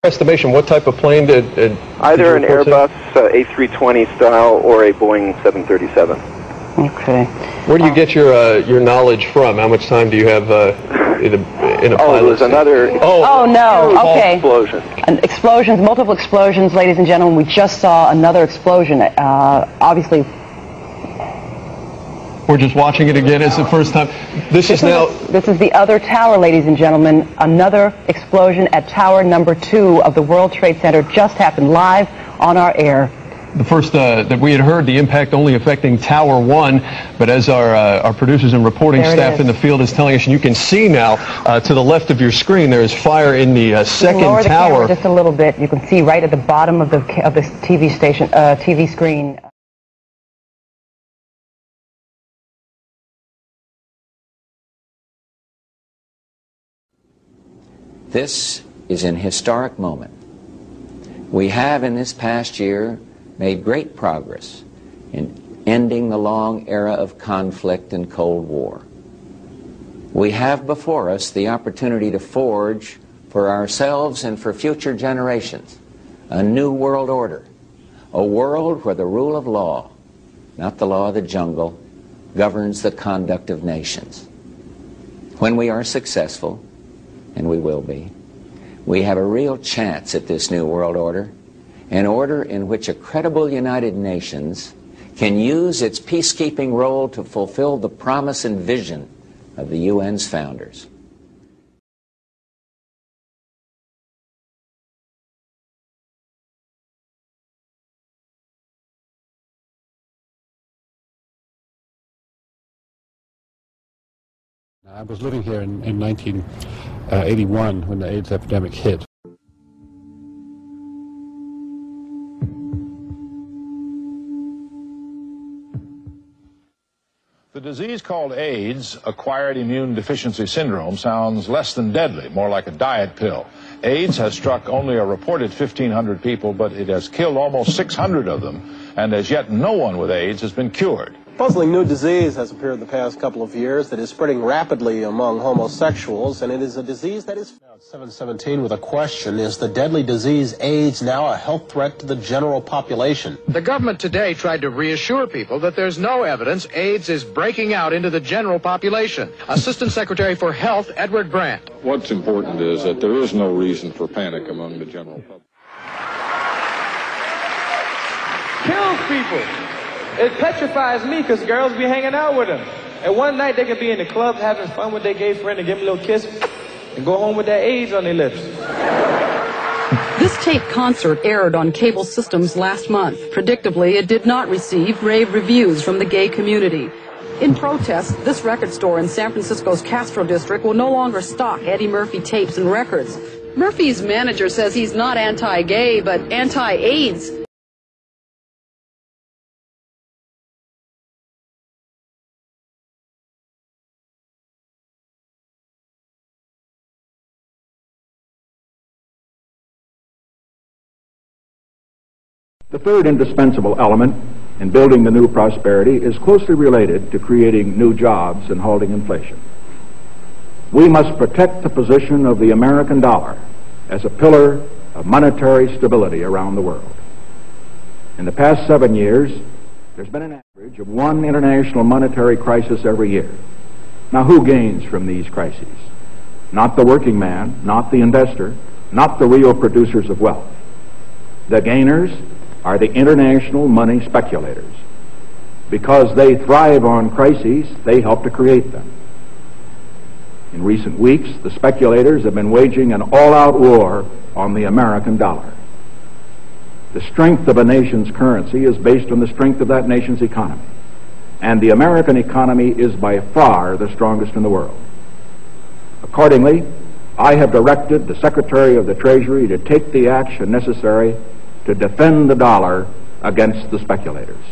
Estimation, what type of plane did either an Airbus A320 style or a Boeing 737. Okay. Where do you get your knowledge from? How much time do you have in a pilot? It was another. Oh no. Okay. Explosion. Explosions, multiple explosions, ladies and gentlemen. We just saw another explosion. Obviously. We're just watching it again. It's the first time. This is the other tower, ladies and gentlemen. Another explosion at tower number 2 of the World Trade Center just happened live on our air. The first that we had heard, the impact only affecting Tower 1, but as our producers and reporting staff in the field is telling us, and you can see now to the left of your screen, there is fire in the second lower the tower. Camera just a little bit. You can see right at the bottom of the TV station, TV screen. This is an historic moment. We have in this past year made great progress in ending the long era of conflict and Cold War. We have before us the opportunity to forge for ourselves and for future generations a new world order, a world where the rule of law, not the law of the jungle, governs the conduct of nations. When we are successful, and we will be, we have a real chance at this new world order, an order in which a credible United Nations can use its peacekeeping role to fulfill the promise and vision of the UN's founders. I was living here in 1981 when the AIDS epidemic hit. The disease called AIDS, acquired immune deficiency syndrome, sounds less than deadly, more like a diet pill. AIDS has struck only a reported 1,500 people, but it has killed almost 600 of them, and as yet no one with AIDS has been cured. Puzzling new disease has appeared in the past couple of years that is spreading rapidly among homosexuals, and it is a disease that is... 717 with a question: is the deadly disease AIDS now a health threat to the general population? The government today tried to reassure people that there's no evidence AIDS is breaking out into the general population. Assistant Secretary for Health, Edward Brandt. What's important is that there is no reason for panic among the general public. Kills people. It petrifies me because girls be hanging out with them. And one night they could be in the club having fun with their gay friend and give them a little kiss and go home with that AIDS on their lips. This taped concert aired on cable systems last month. Predictably, it did not receive rave reviews from the gay community. In protest, this record store in San Francisco's Castro district will no longer stock Eddie Murphy tapes and records. Murphy's manager says he's not anti-gay, but anti-AIDS. The third indispensable element in building the new prosperity is closely related to creating new jobs and halting inflation. We must protect the position of the American dollar as a pillar of monetary stability around the world. In the past 7 years, there's been an average of one international monetary crisis every year. Now, who gains from these crises? Not the working man, not the investor, not the real producers of wealth. The gainers are the international money speculators. Because they thrive on crises, they help to create them. In recent weeks, the speculators have been waging an all-out war on the American dollar. The strength of a nation's currency is based on the strength of that nation's economy. And the American economy is by far the strongest in the world. Accordingly, I have directed the Secretary of the Treasury to take the action necessary to defend the dollar against the speculators.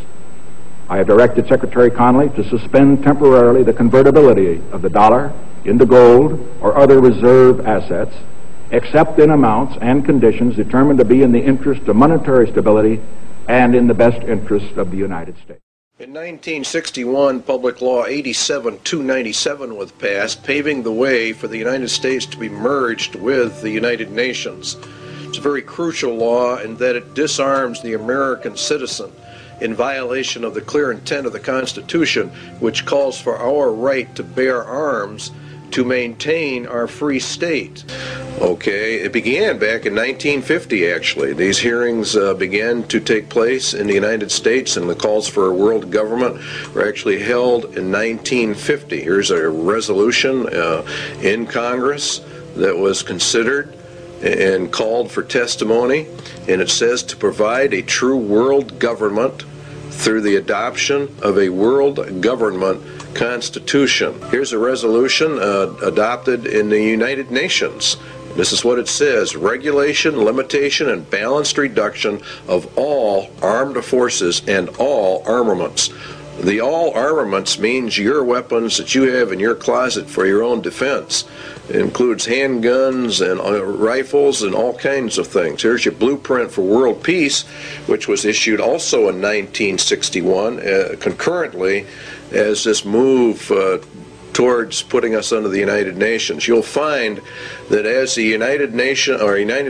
I have directed Secretary Connally to suspend temporarily the convertibility of the dollar into gold or other reserve assets, except in amounts and conditions determined to be in the interest of monetary stability and in the best interest of the United States. In 1961, Public Law 87-297 was passed, paving the way for the United States to be merged with the United Nations. It's a very crucial law in that it disarms the American citizen in violation of the clear intent of the Constitution, which calls for our right to bear arms to maintain our free state. Okay, it began back in 1950, actually. These hearings began to take place in the United States, and the calls for a world government were actually held in 1950. Here's a resolution in Congress that was considered and called for testimony, and it says to provide a true world government through the adoption of a world government constitution. Here's a resolution adopted in the United Nations. This is what it says: regulation, limitation, and balanced reduction of all armed forces and all armaments. The all armaments means your weapons that you have in your closet for your own defense. It includes handguns and rifles and all kinds of things. Here's your blueprint for world peace, which was issued also in 1961, concurrently as this move towards putting us under the United Nations. You'll find that as the United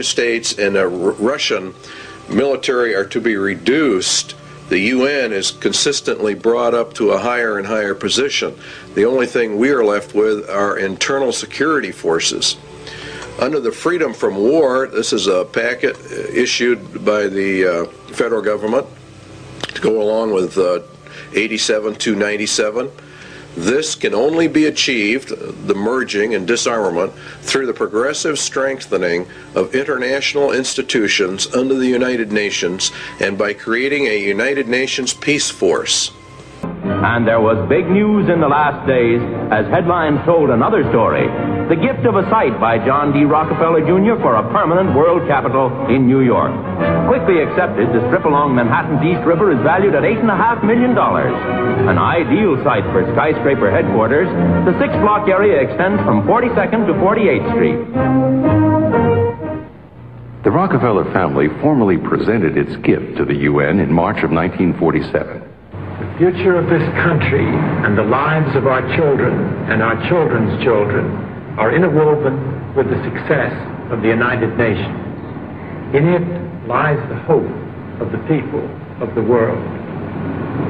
States and the Russian military are to be reduced, the UN is consistently brought up to a higher and higher position. The only thing we are left with are internal security forces. Under the Freedom from War, this is a packet issued by the federal government to go along with 87-297. This can only be achieved, the merging and disarmament, through the progressive strengthening of international institutions under the United Nations and by creating a United Nations peace force. And there was big news in the last days as headlines told another story. The gift of a site by John D. Rockefeller Jr. for a permanent world capital in New York. Quickly accepted, the strip along Manhattan's East River is valued at $8.5 million. An ideal site for skyscraper headquarters, the 6-block area extends from 42nd to 48th Street. The Rockefeller family formally presented its gift to the UN in March of 1947. The future of this country and the lives of our children and our children's children are interwoven with the success of the United Nations. In it lies the hope of the people of the world.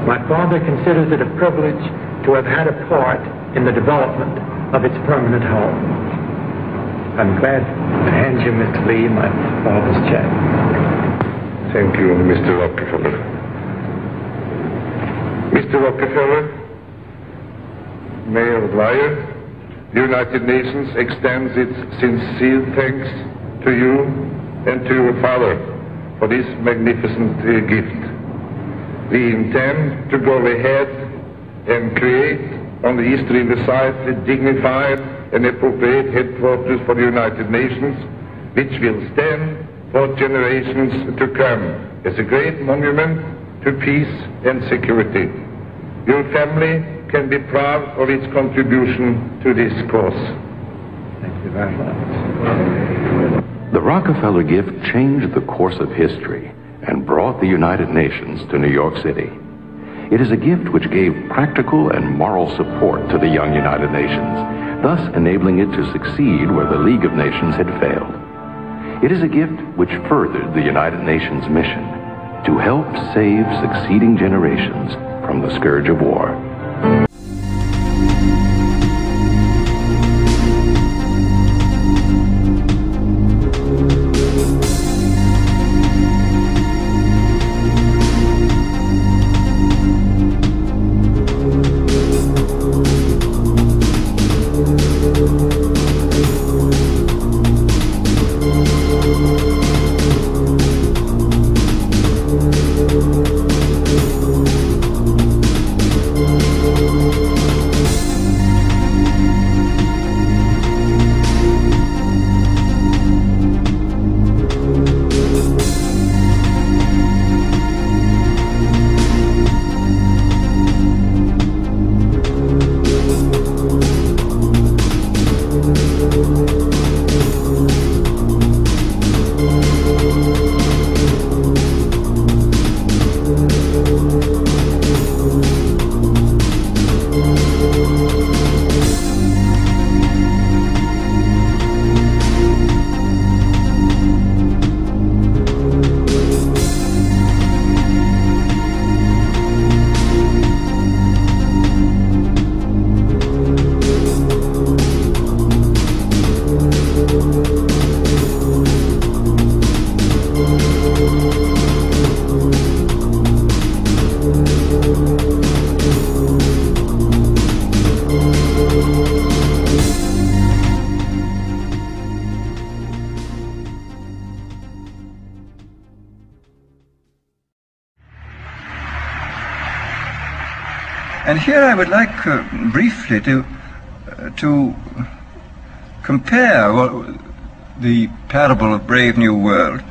My father considers it a privilege to have had a part in the development of its permanent home. I'm glad to hand you, Mr. Lee, my father's check. Thank you, Mr. Rockefeller. Mr. Rockefeller, Mayor of Lyon, the United Nations extends its sincere thanks to you and to your father for this magnificent gift. We intend to go ahead and create on the East River site a dignified and appropriate headquarters for the United Nations, which will stand for generations to come as a great monument to peace and security. Your family can be proud of its contribution to this cause. Thank you very much. The Rockefeller gift changed the course of history and brought the United Nations to New York City. It is a gift which gave practical and moral support to the young United Nations, thus enabling it to succeed where the League of Nations had failed. It is a gift which furthered the United Nations mission to help save succeeding generations from the scourge of war. And here I would like briefly to compare the parable of Brave New World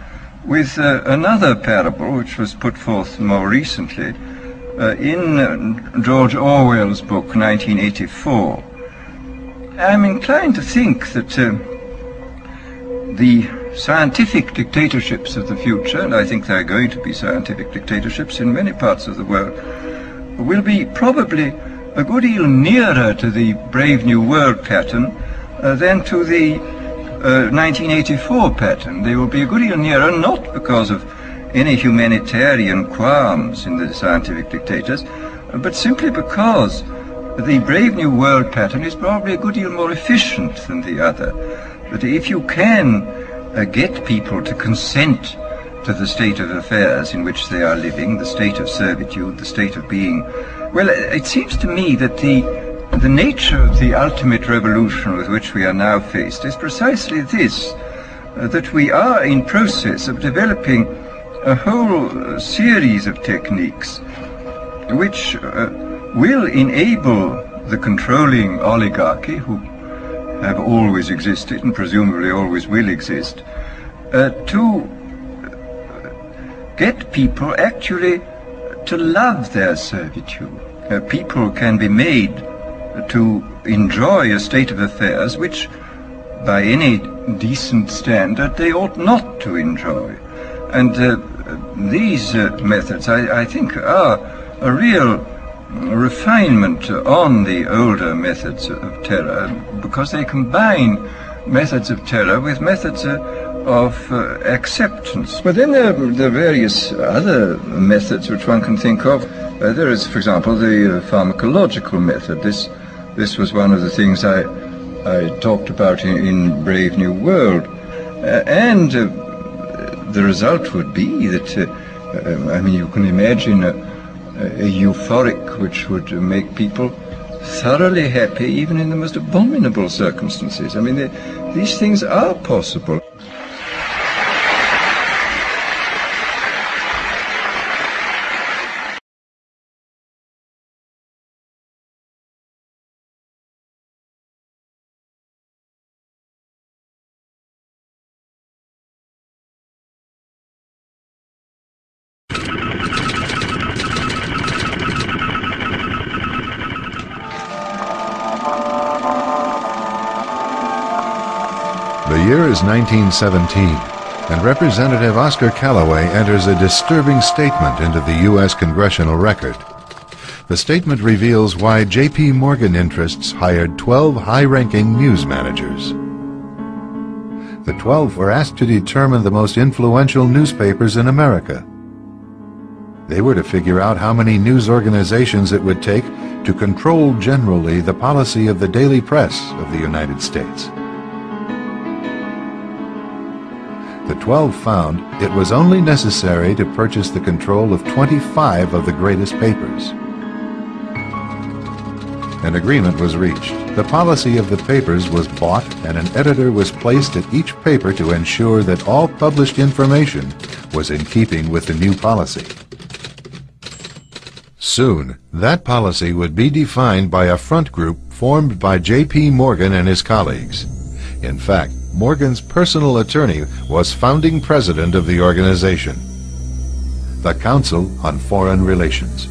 with another parable which was put forth more recently in George Orwell's book 1984. I'm inclined to think that the scientific dictatorships of the future, and I think there are going to be scientific dictatorships in many parts of the world, will be probably a good deal nearer to the Brave New World pattern than to the 1984 pattern. They will be a good deal nearer, not because of any humanitarian qualms in the scientific dictators, but simply because the Brave New World pattern is probably a good deal more efficient than the other. That if you can get people to consent to the state of affairs in which they are living, the state of servitude, the state of being, well, it seems to me that the nature of the ultimate revolution with which we are now faced is precisely this, that we are in process of developing a whole series of techniques which will enable the controlling oligarchy, who have always existed and presumably always will exist, to get people actually to love their servitude. People can be made to enjoy a state of affairs which, by any decent standard, they ought not to enjoy. And these methods, I think, are a real refinement on the older methods of terror, because they combine methods of terror with methods of acceptance. But then there are various other methods which one can think of. There is, for example, the pharmacological method. This was one of the things I talked about in Brave New World. And the result would be that, I mean, you can imagine a euphoric which would make people thoroughly happy even in the most abominable circumstances. I mean, these things are possible. The year is 1917, and Representative Oscar Callaway enters a disturbing statement into the U.S. Congressional Record. The statement reveals why J.P. Morgan interests hired 12 high-ranking news managers. The 12 were asked to determine the most influential newspapers in America. They were to figure out how many news organizations it would take to control generally the policy of the daily press of the United States. The 12 found it was only necessary to purchase the control of 25 of the greatest papers. An agreement was reached. The policy of the papers was bought, and an editor was placed at each paper to ensure that all published information was in keeping with the new policy. Soon, that policy would be defined by a front group formed by J.P. Morgan and his colleagues. In fact, Morgan's personal attorney was founding president of the organization, the Council on Foreign Relations.